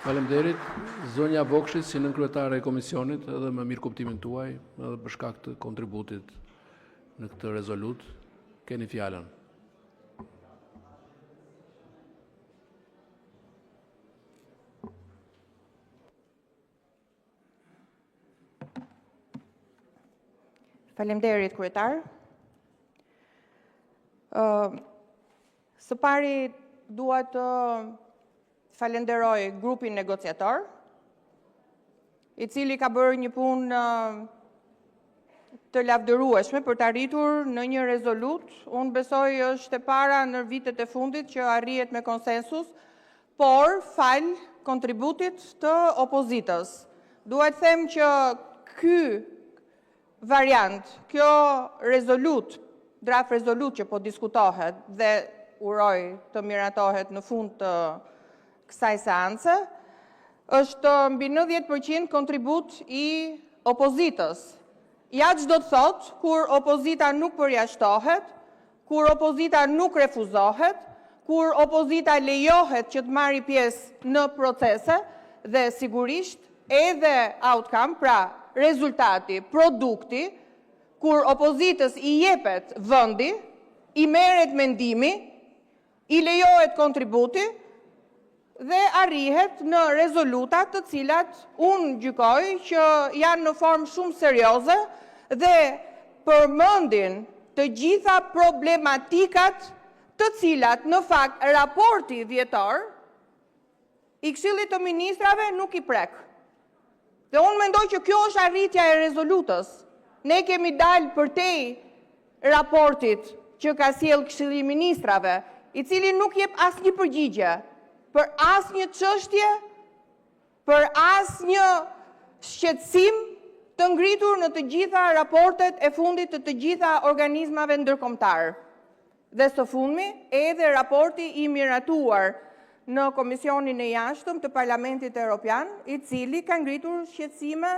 Faleminderit, zonja Bokshi, si nënkryetare e komisionit, edhe me mirë kuptimin tuaj, edhe për shkak të kontributit në këtë rezolut, keni fjalën. Faleminderit, kryetar. Së pari dua të falenderoj grupin negociator, i cili ka bërë një punë të lavdërueshme për të arritur në një rezolut. Unë besoj është e para në vitet e fundit që arrihet me konsensus, por fal kontributit të opozitës. Dua të them që ky variant, kjo rezolut, draft rezolut që po diskutohet dhe uroj të miratohet në fund të kësaj seance, është mbi 90% kontribut i opozitës. Ja çdo të thot, kur opozita nuk përjashtohet, kur opozita nuk refuzohet, kur opozita lejohet që të marrë pjesë në procese dhe sigurisht edhe outcome, pra rezultati, produkti, kur opozitës i jepet vendi, i merret mendimi, i lejohet kontributi dhe arrihet në rezolutat të cilat unë gjykoj që janë në formë shumë serioze dhe përmendin të gjitha problematikat të cilat në fakt raporti vjetor i Këshillit të Ministrave nuk i prek. Dhe unë mendoj që kjo është arritja e rezolutës. Ne kemi dalë përtej raportit që ka sjellë Këshilli i Ministrave, i cili nuk jep asnjë përgjigje për asnjë çështje, për asnjë shqetësim të ngritur në të gjitha raportet e fundit të të gjitha organizmave ndërkombëtar. Dhe së fundmi, edhe raporti i miratuar në Komisionin e Jashtëm të Parlamentit Evropian, i cili ka ngritur shqetësime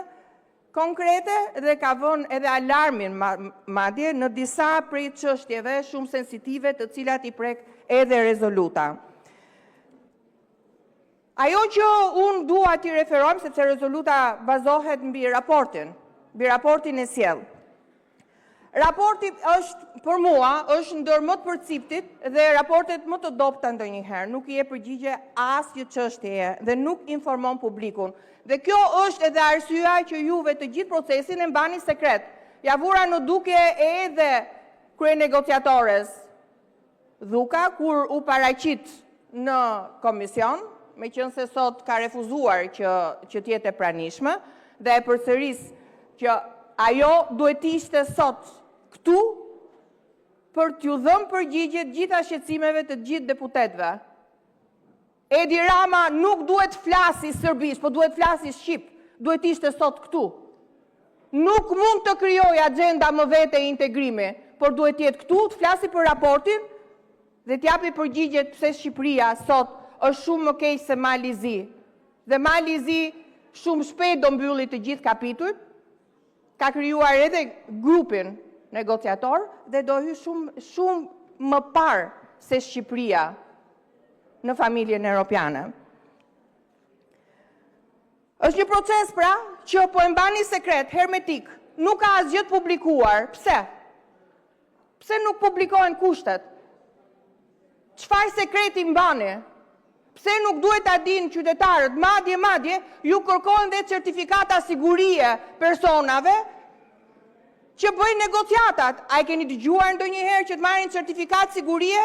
konkrete dhe ka vënë edhe alarmin madje në disa prej çështjeve shumë sensitive të cilat i prek edhe rezoluta. Ajo që unë dua t'i referojmë, sepse rezoluta bazohet mbi raportin e sjell. Raporti është, për mua, është ndër më të përciptit dhe raportet më të dobta ndonjëherë. Nuk i jep përgjigje asnjë çështjeje dhe nuk informon publikun. Dhe kjo është edhe arsyeja që juve të gjithë procesin e mbani sekret. Ja vura në dukje edhe kryenegociatores Dhuka, kur u paraqit në komision, meqense sot ka refuzuar që t'jetë e pranishme, dhe e përsëris që ajo duhet ishte sot këtu për t'ju dhënë përgjigje të gjitha shqetësimeve të gjithë deputetëve. Edi Rama nuk duhet flasi serbisht, po duhet flasi shqip, duhet ishte sot këtu. Nuk mund të krijoj agenda më vete e integrimi, por duhet jetë këtu, të flasi për raportin dhe t'japi përgjigjet pse Shqipëria sot është shumë më keq se Mali Zi. Dhe Mali Zi shumë shpejt do mbylli të gjithë kapitujt, ka krijuar edhe grupin negociator dhe do hy shumë më parë se Shqipëria në familjen europiane. Është një proces pra që po e mbani sekret, hermetik, nuk ka asgjë të publikuar. Pse? Pse nuk publikohen kushtet? Çfarë sekreti mbani? Pse nuk duhet ta dinë qytetarët? Madje ju kërkojnë dhe certifikata sigurie personave që bëjnë negociatat. A e keni dëgjuar ndonjëherë që të marrin certifikat sigurie?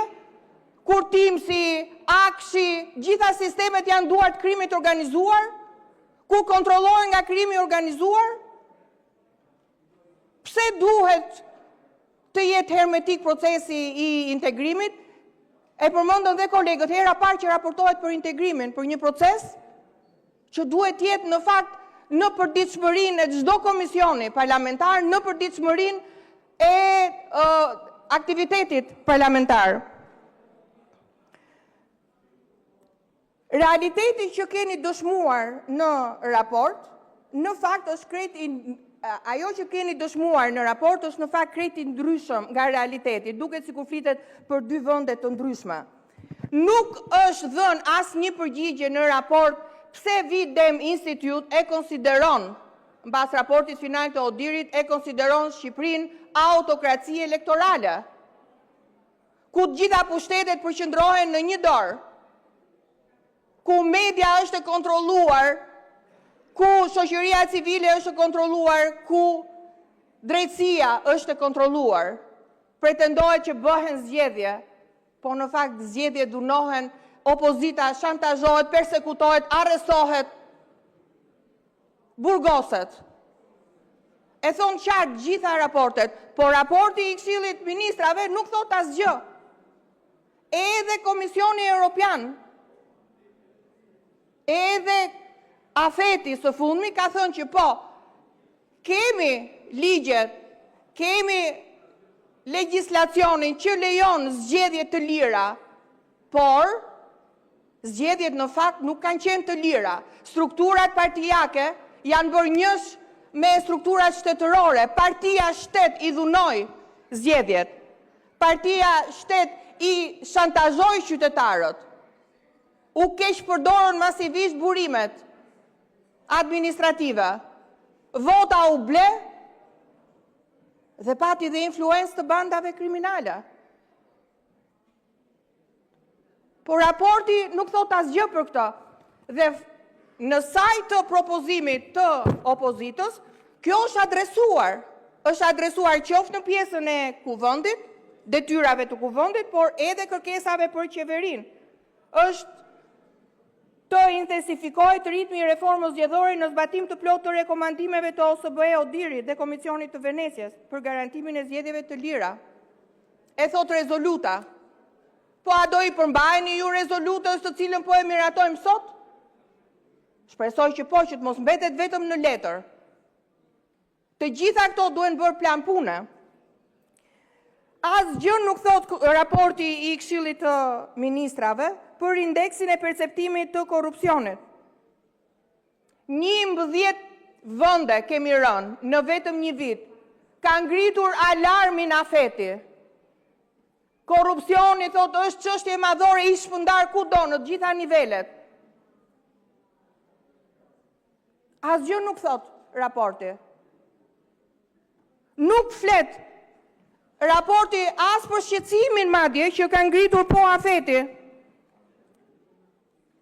Kur Timsi, Akshi, gjitha sistemet janë duart krimit organizuar? Kur kontrollohen nga krimi organizuar? Pse duhet të jetë hermetik procesi i integrimit? E përmendën dhe kolegët, hera parë që raportohet për integrimin, për një proces që duhet jetë në fakt në përditshmërinë e çdo komisioni parlamentar, në përditshmërinë e aktivitetit parlamentar. Realiteti që keni dëshmuar në raport, në fakt është krejt ajo që keni dëshmuar në raport është në fakt krejt i ndryshëm nga realiteti, duket sikur flitet për dy vende të ndryshme. Nuk është dhënë asnjë përgjigje në raport pse Videm Institute e konsideron, mbas raportit final të Odirit, e konsideron Shqipërinë autokraci elektorale, ku të gjitha pushtetet përqendrohen në një dorë, ku media është e kontrolluar, ku shoqëria civile është e kontrolluar, ku drejtësia është e kontrolluar. Pretendohet që bëhen zgjedhje, po në fakt zgjedhje dunohen, opozita shantazhohet, persekutohet, arrestohet, burgoset. E thonë qartë gjitha raportet, po raporti i Këshillit Ministrave nuk thot asgjë. Edhe Komisioni Evropian, edhe Afeti së fundmi ka thënë që po, kemi ligjet, kemi legjislacionin që lejon zgjedhje të lira, por zgjedhjet në fakt nuk kanë qenë të lira. Strukturat partijake janë bërë njësh me strukturat shtetërore. Partia shtet i dhunoi zgjedhjet. Partia shtet i shantazhoi qytetarët. U keq përdorën masivisht burimet administrative. Vota u ble dhe pati dhe influencë të bandave kriminale. Por raporti nuk thot asgjë për këtë. Dhe në sajt të propozimit të opozitës, kjo është adresuar. Është adresuar qoftë në pjesën e kuvendit, detyrave të kuvendit, por edhe kërkesave për qeverinë. Është të intensifikohet ritmi i reformës zgjedhore në zbatim të plotë të rekomandimeve të OSBE Odirit dhe Komisionit të Venecias për garantimin e zgjedhjeve të lira. E thot rezoluta. Po a do i përmbajeni ju rezolutës të cilën po e miratojmë sot? Shpresoj që po, që të mos mbetet vetëm në letër. Të gjitha këto duhen bërë plan pune. Asgjë nuk thot raporti i Këshillit të Ministrave për indeksin e perceptimit të korrupsionit. 11 vende kemi rënë në vetëm një vit. Ka ngritur alarmin Afeti. Korrupsioni, thot, është çështje madhore i shpërndar kudo në të gjitha nivelet. Asgjë nuk thot raporti. Nuk flet raporti as për shqetësimin madje që ka ngritur po Afeti,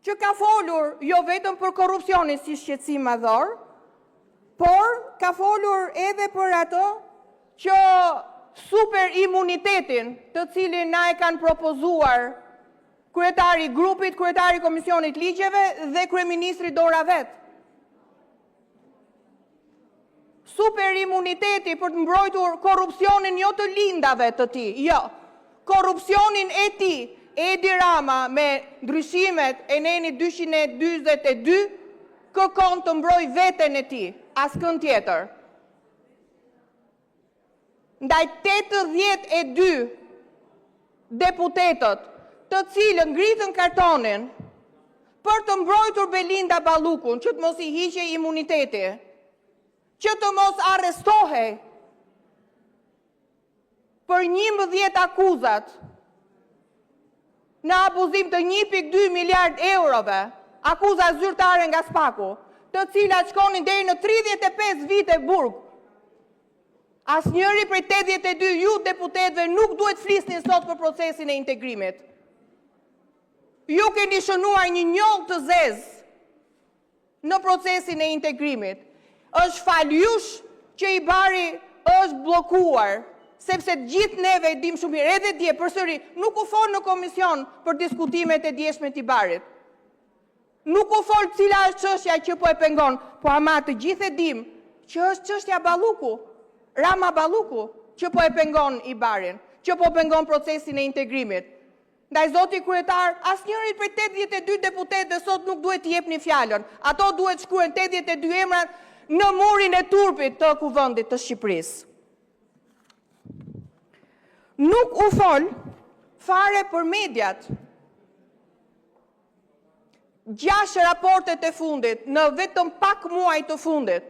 që ka folur jo vetëm për korrupsionin si shqetësim madhor, por ka folur edhe për ato që super imunitetin të cilin na e kanë propozuar kryetari grupit, kryetari Komisionit Ligjeve dhe kryeministri Dora Vet. Super imuniteti për të mbrojtur korrupsionin jo të lindave të tij, jo. Korrupsionin e tij, Edi Rama me ndryshimet e neni 242 kërkon të mbroj veten e tij, askën tjetër. Ndaj 82 deputetët të cilën ngritën kartonin për të mbrojtur Belinda Ballukun, që të mos i hiqej imuniteti, që të mos arrestohej për 11 akuzat në abuzim të 1.2 miliard eurove, akuza zyrtare nga Spaku, të cilat shkonin deri në 35 vite burg. Asnjëri prej 82 ju deputetëve nuk duhet flisni sot për procesin e integrimit. Ju keni shënuar një njollë të zezë në procesin e integrimit. Është faljush që i Bari është blokuar, sepse gjithë neve e dim shumë mirë, edhe dje përsëri, nuk u fol në komision për diskutimet e djeshme të Barit. Nuk u fol cila është çështja që po e pengon, po ama të gjithë e dim që është çështja Balluku, Rama Balluku, që po e pengon i Barin, që po pengon procesin e integrimit. Ndaj zoti kryetar, asnjëri prej 82 deputetëve sot nuk duhet t'i jepni fjalën. Ato duhet shkruhen 82 emrat në murin e turpit të kuvendit të Shqipërisë. Nuk u fol fare për mediat. 6 raportet e fundit, në vetëm pak muaj të fundit,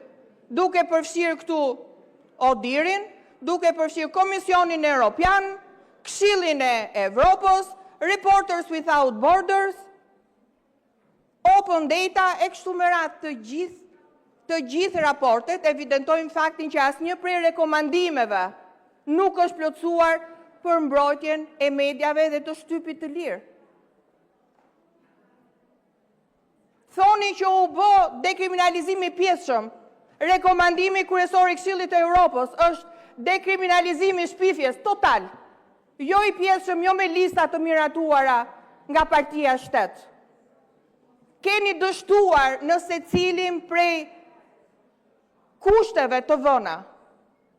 duke përfshirë këtu Odirin, duke përfshirë Komisionin Evropian, Këshillin e Evropës, Reporters Without Borders, open data e kështu me radhë të gjithë raportet evidentojnë faktin që asnjë prej rekomandimeve nuk është plotësuar për mbrojtjen e mediave dhe të shtypit të lirë. Thoni që u bë dekriminalizimi i pjesëshëm. Rekomandimi kryesor i Këshillit të Evropës është dekriminalizimi i shpifjes total. Jo i pjesëshëm, jo me lista të miratuara nga partia shtet. Keni dështuar në secilin prej kushteve të vëna.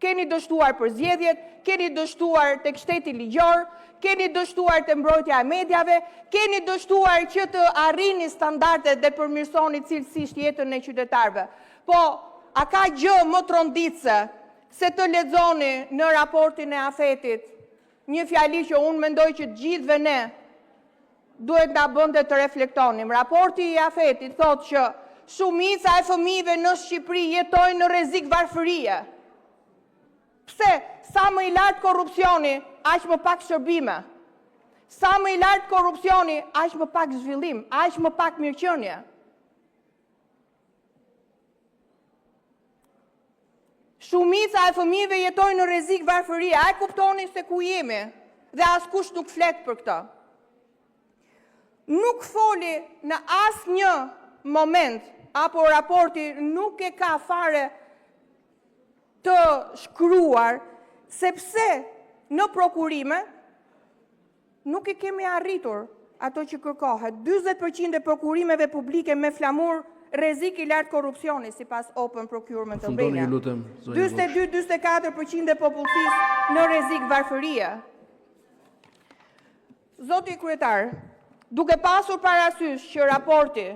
Keni dështuar për zgjedhjet, keni dështuar tek shteti ligjor, keni dështuar të mbrojtja e mediave, keni dështuar që të arrini standardet dhe përmirësoni cilësisht jetën e qytetarëve. Po, a ka gjë më tronditse se të lexoni në raportin e AFET-it një fjali që unë mendoj që të gjithëve ne duhet na bënte të reflektonim. Raporti i AFET-it thotë që shumica e fëmijëve në Shqipëri jetojnë në rrezik varfërie. Pse? Sa më i lartë korrupsioni, aq më pak shërbime. Sa më i lartë korrupsioni, aq më pak zhvillim, aq më pak mirëqenie. Shumica e fëmijëve jetojnë në rrezik varfërie. A e kuptoni se ku jemi? Dhe askush nuk flet për këtë. Nuk foli në asnjë moment, apo raporti nuk e ka fare të shkruar, sepse në prokurime nuk e kemi arritur ato që kërkohet. 40% e prokurimeve publike me flamur rrezik i lartë korrupsioni, sipas Open Procurement Albania. 42-44% e popullsisë në rrezik varfërie. Zoti kryetar, duke pasur parasysh që raporti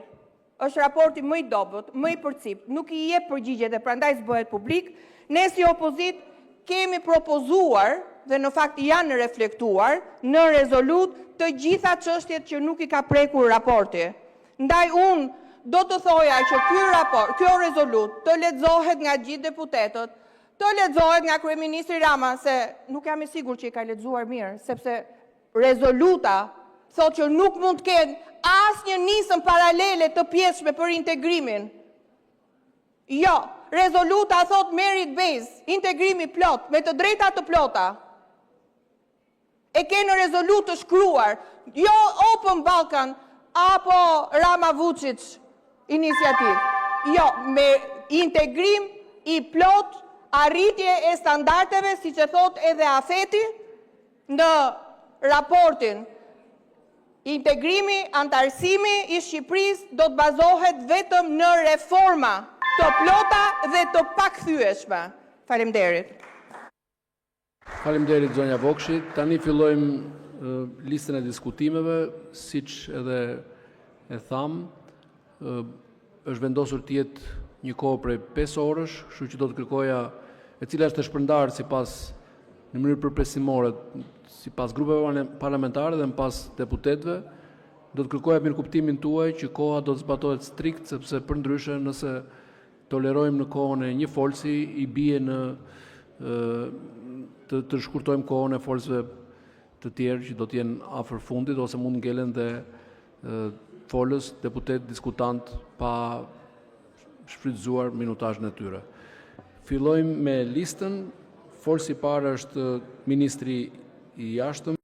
është raporti më i dobët, më i përcip, nuk i jep përgjigjet e prandaj s'bëhet publik, ne si opozit kemi propozuar dhe në fakt janë reflektuar në rezolut të gjitha çështjet që nuk i ka prekur raporti. Ndaj unë do të thoja që kjo rezolut të lexohet nga gjithë deputetët, të lexohet nga kryeministri Rama, se nuk jam i sigurt që i ka lexuar mirë, sepse rezoluta thotë që nuk mund të kenë asnjë nisëm paralele të pjesshme për integrimin. Jo, rezoluta thot merit based, integrimi plot, me të drejta të plota. E ke në rezolut të shkruar, jo Open Balkan, apo Rama Vučić iniciativ. Jo, me integrim i plot, arritje e standardeve, si që thot edhe AFET-i, në raportin. Integrimi, antarësimi i Shqipërisë do të bazohet vetëm në reforma të plota dhe të pakthyeshme. Faleminderit. Faleminderit zonja Vokshi. Tani fillojmë listën e diskutimeve, siç edhe e tham, është vendosur të jetë një kohë prej 5 orësh, kështu që do të kërkoja, e cila është e shpërndarë sipas në mënyrë përpresimore, sipas grupeve parlamentare dhe pas deputetëve, do të kërkoja mirëkuptimin tuaj që koha do të zbatohet strikt, sepse përndryshe nëse tolerojmë në kohën e një folsi, i bie në të shkurtojmë kohën e folsve të tjerë që do të jenë afër fundit, ose mund ngelen dhe folës, deputet, diskutant pa shfrytzuar minutazhin e tyre. Fillojmë me listën. Folsi i parë është ministri i jashtëm.